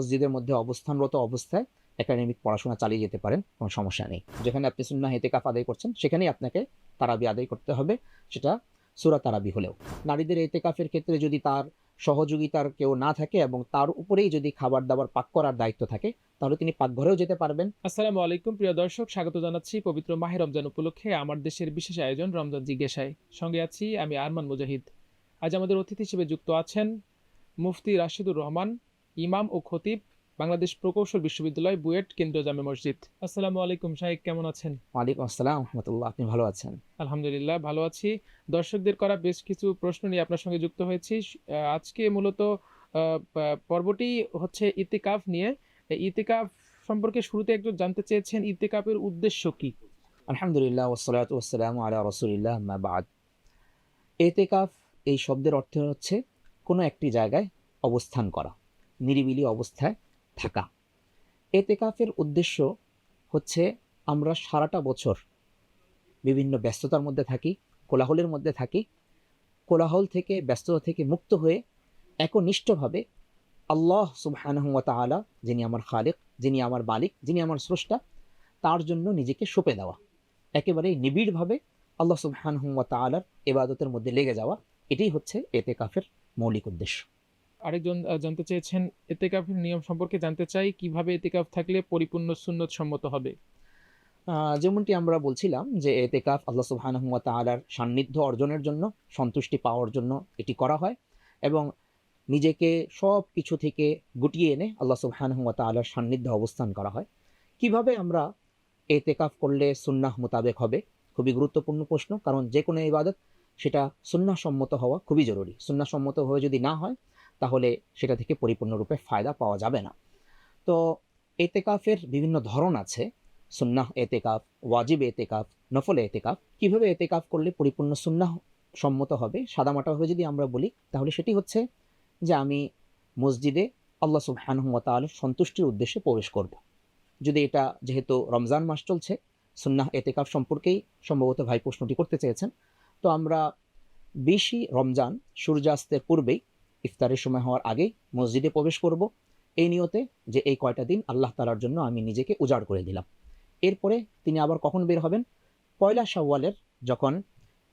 মসজিদের মধ্যে অবস্থানরত অবস্থায় একাডেমিক পড়াশোনা চালিয়ে যেতে পারেন, কোনো সমস্যা নেই। যেখানে আপনি সুন্নাহ ইতিকাফ আদায় করছেন সেখানেই আপনাকে তারাবি আদায় করতে হবে, সেটা সূরা তারাবি হলেও। নারীদের ইতিকাফের ক্ষেত্রে যদি তার সহযোগিতার কেউ না থাকে এবং তার উপরেই যদি খাবার দাবার পাক করার দায়িত্ব থাকে, তাহলে তিনি পাকঘরেও যেতে পারবেন। আসসালামু আলাইকুম প্রিয় দর্শক, স্বাগত জানাচ্ছি পবিত্র মাহে রমজান উপলক্ষে আমার দেশের বিশেষ আয়োজন রমজান জিজ্ঞাসায়। সঙ্গে আছি আমি আরমান মুজাহিদ। আজ আমাদের অতিথি হিসেবে যুক্ত আছেন মুফতি রাশিদুর রহমান, ইমাম ও খতিব, বাংলাদেশ প্রকৌশল বিশ্ববিদ্যালয় বুয়েট কেন্দ্রীয় জামে মসজিদ। আসসালামু আলাইকুম শাহেক, কেমন আছেন? ওয়ালাইকুম আসসালাম রহমতুল্লাহ, আপনি ভালো আছেন? আলহামদুলিল্লাহ ভালো আছি। দর্শকদের করা বেশ কিছু প্রশ্ন নিয়ে আপনার সঙ্গে যুক্ত হয়েছি। আজকে মূলত পর্বটি হচ্ছে ইতিকাফ নিয়ে। ইতিকাফ সম্পর্কে শুরুতে একটু জানতে চেয়েছেন, ইতিকাফের উদ্দেশ্য কি? আলহামদুলিল্লাহ ওয়াসসালাতু ওয়াসসালামু আলা রাসূলিল্লাহ, আম্মা বাদ। এতেকাফ এই শব্দের অর্থ হচ্ছে কোনো একটি জায়গায় অবস্থান করা, নিরিবিলি অবস্থায় থাকা। এতেকাফের উদ্দেশ্য হচ্ছে আমরা সারাটা বছর বিভিন্ন ব্যস্ততার মধ্যে থাকি, কোলাহলের মধ্যে থাকি। কোলাহল থেকে, ব্যস্ততা থেকে মুক্ত হয়ে একনিষ্ঠভাবে আল্লাহ সুবহানাহু ওয়া তাআলা, যিনি আমার খালিক, যিনি আমার মালিক, যিনি আমার স্রষ্টা, তার জন্য নিজেকে সঁপে দেওয়া, একেবারেই নিবিড়ভাবে আল্লাহ সুবহানাহু ওয়া তাআলার ইবাদতের মধ্যে লেগে যাওয়া, এটাই হচ্ছে এতেকাফের মৌলিক উদ্দেশ্য। আরেকজন জানতে চেয়েছেন, ইতিকাফের নিয়ম সম্পর্কে জানতে চাই, কিভাবে ইতিকাফ থাকলে পরিপূর্ণ সুন্নত সম্মত হবে? যেমনটি আমরা বলছিলাম যে এতেকাফ আল্লাহ সুবহানাহু ওয়া তাআলার সান্নিধ্য অর্জনের জন্য, সন্তুষ্টি পাওয়ার জন্য এটি করা হয়, এবং নিজেকে সব কিছু থেকে গুটিয়ে এনে আল্লাহ সুবহানাহু ওয়া তাআলার সান্নিধ্যে অবস্থান করা হয়। কিভাবে আমরা এতেকাফ করলে সুন্নাহ মোতাবেক হবে? খুবই গুরুত্বপূর্ণ প্রশ্ন, কারণ যে কোনো ইবাদত সেটা সুন্নাহ সম্মত হওয়া খুবই জরুরি। সুন্নাহ সম্মত হয়ে যদি না হয়, তাহলে সেটা থেকে পরিপূর্ণরূপে ফায়দা পাওয়া যাবে না। তো এতেকাফের বিভিন্ন ধরন আছে: সুন্নাহ এতেকাফ, ওয়াজিব এতেকাফ, নফল এতেকাফ। কিভাবে এতেকাফ করলে পরিপূর্ণ সুন্নাহ সম্মত হবে, সাদামাটাভাবে যদি আমরা বলি, তাহলে সেটি হচ্ছে যে আমি মসজিদে আল্লাহ সুবহানাহু ওয়া তাআলার সন্তুষ্টির উদ্দেশ্যে প্রবেশ করব। যদি এটা, যেহেতু রমজান মাস চলছে, সুন্নাহ এতেকাফ সম্পর্কেই সম্ভবত ভাই প্রশ্নটি করতে চেয়েছেন, তো আমরা 20ই রমজান সূর্যাস্তের পূর্বেই, ইফতারের সময় হওয়ার আগেই মসজিদে প্রবেশ করব, এই নিয়তে যে এই কয়টা দিন আল্লাহ তাআলার জন্য আমি নিজেকে উজাড় করে দিলাম। এরপরে তিনি আবার কখন বের হবেন? পয়লা শাওয়ালের যখন,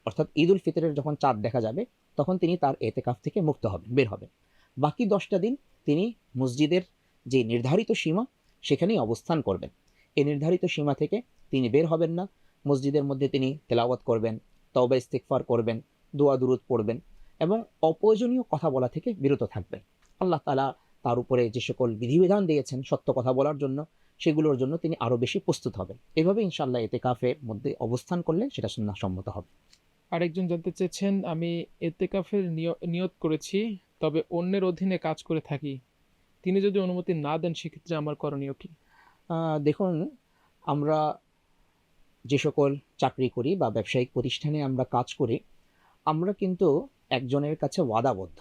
অর্থাৎ ঈদ উল ফিতরের যখন চাঁদ দেখা যাবে, তখন তিনি তার এতেকাফ থেকে মুক্ত হবেন, বের হবেন। বাকি 10টা দিন তিনি মসজিদের যে নির্ধারিত সীমা, সেখানেই অবস্থান করবেন। এই নির্ধারিত সীমা থেকে তিনি বের হবেন না। মসজিদের মধ্যে তিনি তেলাওয়াত করবেন, তওবা ইস্তিগফার করবেন, দোয়া দুরুদ পড়বেন, এবং অপ্রয়োজনীয় কথা বলা থেকে বিরত থাকবেন। আল্লাহ তাআলা তার উপরে যে সকল বিধিবিধান দিয়েছেন সত্য কথা বলার জন্য, সেগুলোর জন্য তিনি আরও বেশি প্রস্তুত হবেন। এভাবে ইনশাআল্লাহ এতেকাফের মধ্যে অবস্থান করলে সেটা সুন্নাহ সম্মত হবে। আরেকজন জানতে চেয়েছেন, আমি ইতিকাফের নিয়ত করেছি, তবে অন্যের অধীনে কাজ করে থাকি। তিনি যদি অনুমতি না দেন, সেক্ষেত্রে আমার করণীয় কি? দেখুন, আমরা যে সকল চাকরি করি বা ব্যবসায়িক প্রতিষ্ঠানে আমরা কাজ করি, আমরা কিন্তু একজনের কাছে ওয়াদাবদ্ধ।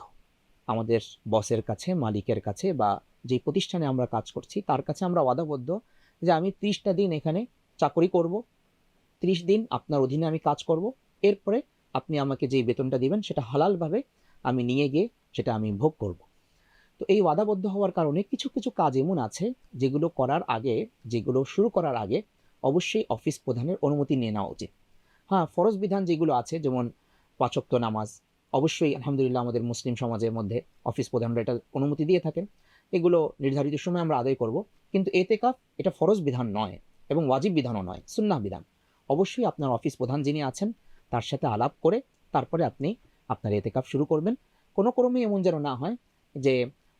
আমাদের বসের কাছে, মালিকের কাছে, বা যে প্রতিষ্ঠানে আমরা কাজ করছি তার কাছে আমরা ওয়াদাবদ্ধ যে আমি 30টা দিন এখানে চাকরি করব, 30 দিন আপনার অধীনে আমি কাজ করব। এরপরে আপনি আমাকে যেই বেতনটা দিবেন সেটা হালালভাবে আমি নিয়ে গিয়ে সেটা আমি ভোগ করব। তো এই ওয়াদাবদ্ধ হওয়ার কারণে কিছু কিছু কাজ এমন আছে যেগুলো করার আগে, যেগুলো শুরু করার আগে অবশ্যই অফিস প্রধানের অনুমতি নিয়ে নেওয়া উচিত। হ্যাঁ, ফরজ বিধান যেগুলো আছে, যেমন 5 ওয়াক্ত নামাজ, অবশ্যই আলহামদুলিল্লাহ আমাদের মুসলিম সমাজের মধ্যে অফিস প্রধানরা এটা অনুমতি দিয়ে থাকেন, এগুলো নির্ধারিত সময় আমরা আদায় করব। কিন্তু এতেকাফ এটা ফরজ বিধান নয় এবং ওয়াজিব বিধানও নয়, সুন্নাহ বিধান। অবশ্যই আপনার অফিস প্রধান যিনি আছেন তার সাথে আলাপ করে তারপরে আপনি আপনার এতেকাফ শুরু করবেন। কোনো ক্রমেই এমন যেন না হয় যে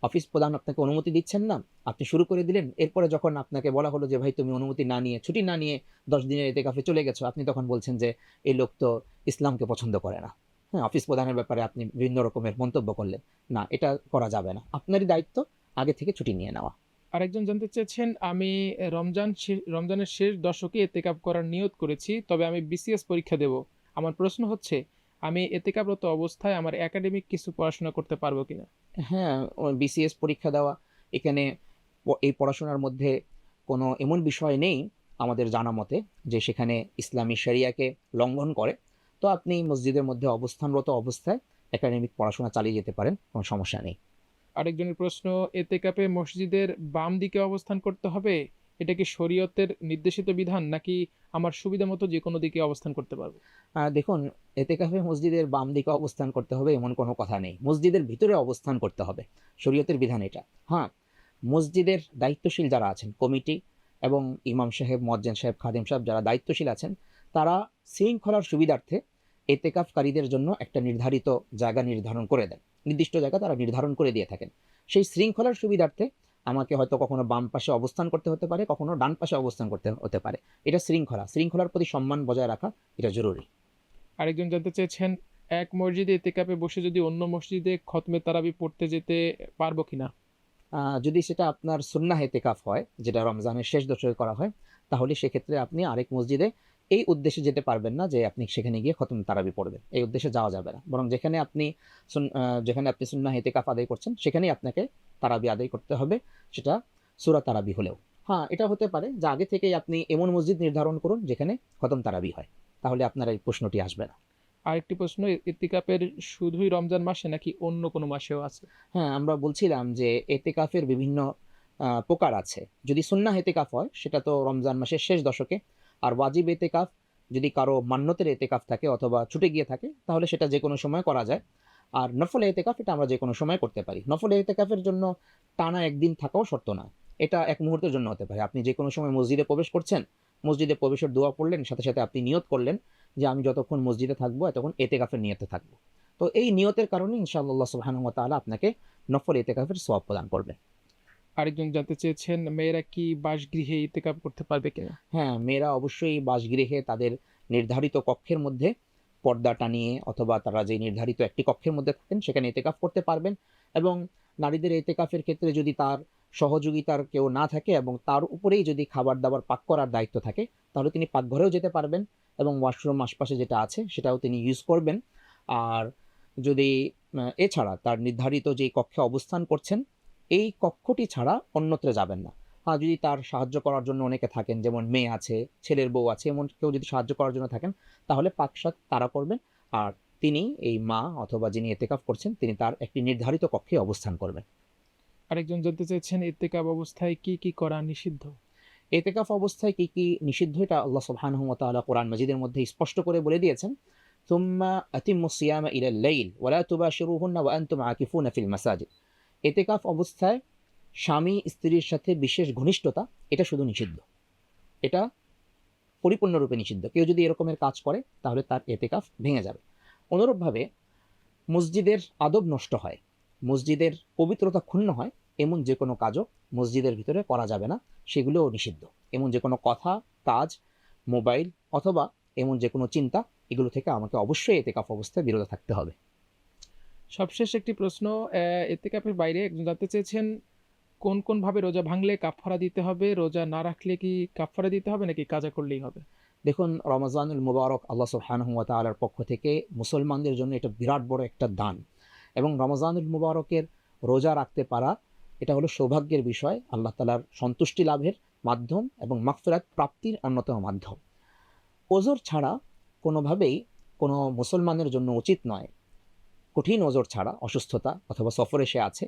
অফিস প্রধান আপনাকে অনুমতি দিচ্ছেন না, আপনি শুরু করে দিলেন, এরপরে যখন আপনাকে বলা হলো যে ভাই তুমি অনুমতি না নিয়ে, ছুটি না নিয়ে 10 দিনের এতেকাফে চলে গেছো, আপনি তখন বলছেন যে এই লোক তো ইসলামকে পছন্দ করে না। হ্যাঁ, অফিস প্রধানের ব্যাপারে আপনি বিভিন্ন রকমের মন্তব্য করলেন। না, এটা করা যাবে না। আপনারই দায়িত্ব আগে থেকে ছুটি নিয়ে নেওয়া। আরেকজন জানতে চেয়েছেন, আমি রমজানের শেষ দশকে ইতিকাফ করার নিয়ত করেছি, তবে আমি বিসিএস পরীক্ষা দেব। আমার প্রশ্ন হচ্ছে, আমি ইতিকাফরত অবস্থায় আমার একাডেমিক কিছু পড়াশোনা করতে পারবো কিনা? হ্যাঁ, বিসিএস পরীক্ষা দেওয়া, এখানে এই পড়াশোনার মধ্যে কোনো এমন বিষয় নেই আমাদের জানা মতে যে সেখানে ইসলামী শরিয়াকে লঙ্ঘন করে। তো আপনি মসজিদের মধ্যে অবস্থানরত অবস্থায় একাডেমিক পড়াশোনা চালিয়ে যেতে পারেন, কোনো সমস্যা নেই। আরেকজনের প্রশ্ন, এতেকাপে মসজিদের বাম দিকে অবস্থান করতে হবে, এটা কি শরীয়তের নির্দেশিত বিধান নাকি আমার সুবিধা মতো যে কোনো দিকে অবস্থান করতে পারবো? দেখুন, এতেকাফে মসজিদের বাম দিকে অবস্থান করতে হবে এমন কোনো কথা নেই, মসজিদের ভিতরে অবস্থান করতে হবে, শরীয়তের বিধান এটা। হ্যাঁ, মসজিদের দায়িত্বশীল যারা আছেন, কমিটি এবং ইমাম সাহেব, মুয়াজ্জিন সাহেব, খাদেম সাহেব যারা দায়িত্বশীল আছেন, তারা শৃঙ্খলার সুবিধার্থে এতেকাফকারীদের জন্য একটা নির্ধারিত জায়গা নির্ধারণ করে দেন, নির্দিষ্ট জায়গা তারা নির্ধারণ করে দিয়ে থাকেন। সেই শৃঙ্খলার সুবিধার্থে আমাকে হয়তো কখনো বাম পাশে অবস্থান করতে হতে পারে, কখনো ডান পাশে অবস্থান করতে হতে পারে। এটা শৃঙ্খলার প্রতি সম্মান বজায় রাখা এটা জরুরি। আরেকজন জানতে চেয়েছেন, এক মসজিদে এতেকাপে বসে যদি অন্য মসজিদে খতমে তারাবি পড়তে যেতে পারবো কিনা? যদি সেটা আপনার সুন্নাহ এতেকাফ হয়, যেটা রমজানের শেষ দশকে করা হয়, তাহলে সেক্ষেত্রে আপনি আরেক মসজিদে এই উদ্দেশ্যে যেতে পারবেন না যে আপনি সেখানে গিয়ে খতম তারাবি পড়বেন, এই উদ্দেশ্যে যাওয়া যাবে না। বরং যেখানে আপনি সুন্নাহ এতেকাফ আদায় করছেন সেখানেই আপনাকে তারাবি আদায় করতে হবে, সেটা সূরা তারাবি হলেও। হ্যাঁ, এটা হতে পারে যে আগে থেকেই আপনি এমন মসজিদ নির্ধারণ করুন যেখানে খতম তারাবি হয়, তাহলে আপনার এই প্রশ্নটি আসবে না। আরেকটি প্রশ্ন, ইতিকাফের শুধুই রমজান মাসে নাকি অন্য কোনো মাসেও আছে? হ্যাঁ, আমরা বলছিলাম যে এতেকাফের বিভিন্ন প্রকার আছে। যদি সুন্নাহ এতেকাফ হয় সেটা তো রমজান মাসের শেষ দশকে, আর ওয়াজিব এতেকাফ যদি কারো মান্যতের এতেকাফ থাকে অথবা ছুটে গিয়ে থাকে তাহলে সেটা যে কোনো সময় করা যায়। আর নফল এতেকাফ এটা আমরা যে কোনো সময় করতে পারি। নফল এতেকাফের জন্য টানা একদিন থাকাও শর্ত নয়, এটা এক মুহূর্তের জন্য হতে পারে। আপনি যে কোনো সময় মসজিদে প্রবেশ করছেন, মসজিদে প্রবেশের দোয়া পড়লেন, সাথে সাথে আপনি নিয়ত করলেন যে আমি যতক্ষণ মসজিদে থাকবো এতক্ষণ এতেকাফের নিয়তে থাকবো। তো এই নিয়তের কারণে ইনশাআল্লাহ আল্লাহ সুবহানাহু ওয়া তাআলা আপনাকে নফল এতেকাফের সওয়াব প্রদান করবে। আরেকজন জানতে চেয়েছেন, মেয়েরা কি বাসগৃহে ইতিকাফ করতে পারবে কিনা? হ্যাঁ, মেয়েরা অবশ্যই বাসগৃহে তাদের নির্ধারিত কক্ষের মধ্যে পর্দা টানিয়ে অথবা তারা যে নির্ধারিত একটি কক্ষের মধ্যে থাকেন সেখানে এতেকাফ করতে পারবেন। এবং নারীদের এতেকাফের ক্ষেত্রে যদি তার সহযোগিতার কেউ না থাকে এবং তার উপরেই যদি খাবার দাবার পাক করার দায়িত্ব থাকে, তাহলে তিনি পাকঘরেও যেতে পারবেন এবং ওয়াশরুম আশপাশে যেটা আছে সেটাও তিনি ইউজ করবেন। আর যদি এছাড়া তার নির্ধারিত যেই কক্ষে অবস্থান করছেন এই কক্ষটি ছাড়া অন্যত্র যাবেন না। যদি তার সাহায্য করার জন্য অনেকে থাকেন, যেমন মেয়ে আছে, ছেলের বউ আছে, এমন কেউ যদি সাহায্য করার জন্য থাকেন তাহলে পাকসাত তারা করবেন। আর তিনি এই মা অথবা যিনি এতেকাফ করছেন তিনি তার একটি নির্ধারিত কক্ষে অবস্থান করবেন। আরেকজন জানতে চেয়েছেন, ইতিকাফ অবস্থায় কি কি করা নিষিদ্ধ? এতেকাফ অবস্থায় কি কি নিষিদ্ধ এটা আল্লাহ সুবহানাহু ওয়া তাআলা কোরআন মাজিদের মধ্যে স্পষ্ট করে বলে দিয়েছেন। তুম্মা আতিম্মুস সিয়ামা ইলাল লাইল ওয়া লা তুবাশিরুহুন্না ওয়া আনতুম আকিফুনা ফিল মাসাজিদ। এতেকাফ অবস্থায় স্বামী স্ত্রীর সাথে বিশেষ ঘনিষ্ঠতা এটা শুধু নিষিদ্ধ, এটা পরিপূর্ণরূপে নিষিদ্ধ। কেউ যদি এরকমের কাজ করে তাহলে তার এতেকাফ ভেঙে যাবে। অনুরূপভাবে মসজিদের আদব নষ্ট হয়, মসজিদের পবিত্রতা ক্ষুণ্ণ হয় এমন যে কোনো কাজও মসজিদের ভিতরে করা যাবে না, সেগুলোও নিষিদ্ধ। এমন যে কোনো কথা, কাজ, মোবাইল অথবা এমন যে কোনো চিন্তা, এগুলো থেকে আমাকে অবশ্যই এতেকাফ অবস্থায় বিরত থাকতে হবে। সবশেষ একটি প্রশ্ন, ইতিকাফের বাইরে একজন জানতে চেয়েছেন, কোন কোন ভাবে রোজা ভাঙলে কাফারা দিতে হবে, রোজা না রাখলে কি কাফারা দিতে হবে নাকি কাজা করলেই হবে? দেখুন, রমজানুল মুবারক আল্লাহ সুবহানাহু ওয়া তাআলার পক্ষ থেকে মুসলমানদের জন্য এটা বিরাট বড় একটা দান। এবং রমজানুল মুবারকের রোজা রাখতে পারা এটা হলো সৌভাগ্যের বিষয়, আল্লাহ তাআলার সন্তুষ্টি লাভের মাধ্যম এবং মাগফিরাত প্রাপ্তির অন্যতম মাধ্যম। ওজর ছাড়া কোনোভাবেই কোনো মুসলমানের জন্য উচিত নয়, কঠিন ওজর ছাড়া, অসুস্থতা অথবা সফরে সে আছে,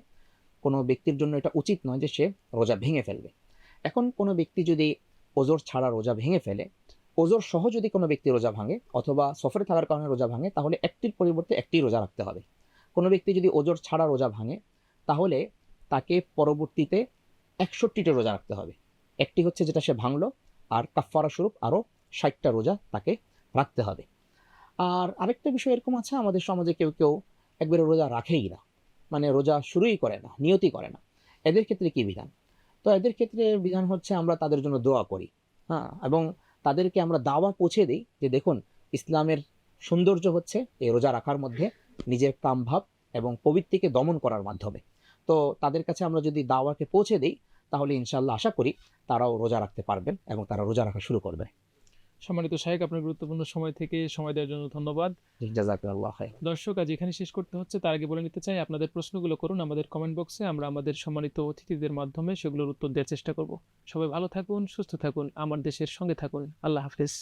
কোনো ব্যক্তির জন্য এটা উচিত নয় যে সে রোজা ভেঙে ফেলবে। এখন কোনো ব্যক্তি যদি ওজর ছাড়া রোজা ভেঙে ফেলে, ওজর সহ যদি কোনো ব্যক্তি রোজা ভাঙে অথবা সফরে থাকার কারণে রোজা ভাঙে, তাহলে একটির পরিবর্তে একটি রোজা রাখতে হবে। কোনো ব্যক্তি যদি ওজর ছাড়া রোজা ভাঙে তাহলে তাকে পরবর্তীতে 61টি রোজা রাখতে হবে। একটি হচ্ছে যেটা সে ভাঙলো, আর কাফারা স্বরূপ আরও 60টা রোজা তাকে রাখতে হবে। আর আরেকটা বিষয় এরকম আছে, আমাদের সমাজে কেউ কেউ একবারে রোজা রাখেই না, মানে রোজা শুরুই করে না, নিয়তই করে না। এদের ক্ষেত্রে কি বিধান? তো এদের ক্ষেত্রে বিধান হচ্ছে আমরা তাদের জন্য দোয়া করি। হ্যাঁ, এবং তাদেরকে আমরা দাওয়া পৌঁছে দিই যে দেখুন, ইসলামের সৌন্দর্য হচ্ছে এই রোজা রাখার মধ্যে নিজের কামভাব এবং প্রবৃত্তিকে দমন করার মাধ্যমে। তো তাদের কাছে আমরা যদি দাওয়াকে পৌঁছে দিই তাহলে ইনশাআল্লাহ আশা করি তারাও রোজা রাখতে পারবেন এবং তারা রোজা রাখা শুরু করবে। সম্মানিত শাহেখ, আপনার গুরুত্বপূর্ণ সময় থেকে সময় দেওয়ার জন্য ধন্যবাদ। জাযাকাল্লাহু খাইর। দর্শক, আজ এখানে শেষ করতে হচ্ছে, তার আগে বলে নিতে চাই আপনাদের প্রশ্নগুলো করুন আমাদের কমেন্ট বক্সে, আমরা আমাদের সম্মানিত অতিথিদের মাধ্যমে সেগুলোর উত্তর দেওয়ার চেষ্টা করব। সবাই ভালো থাকুন, সুস্থ থাকুন, আমার দেশের সঙ্গে থাকুন। আল্লাহ হাফেজ।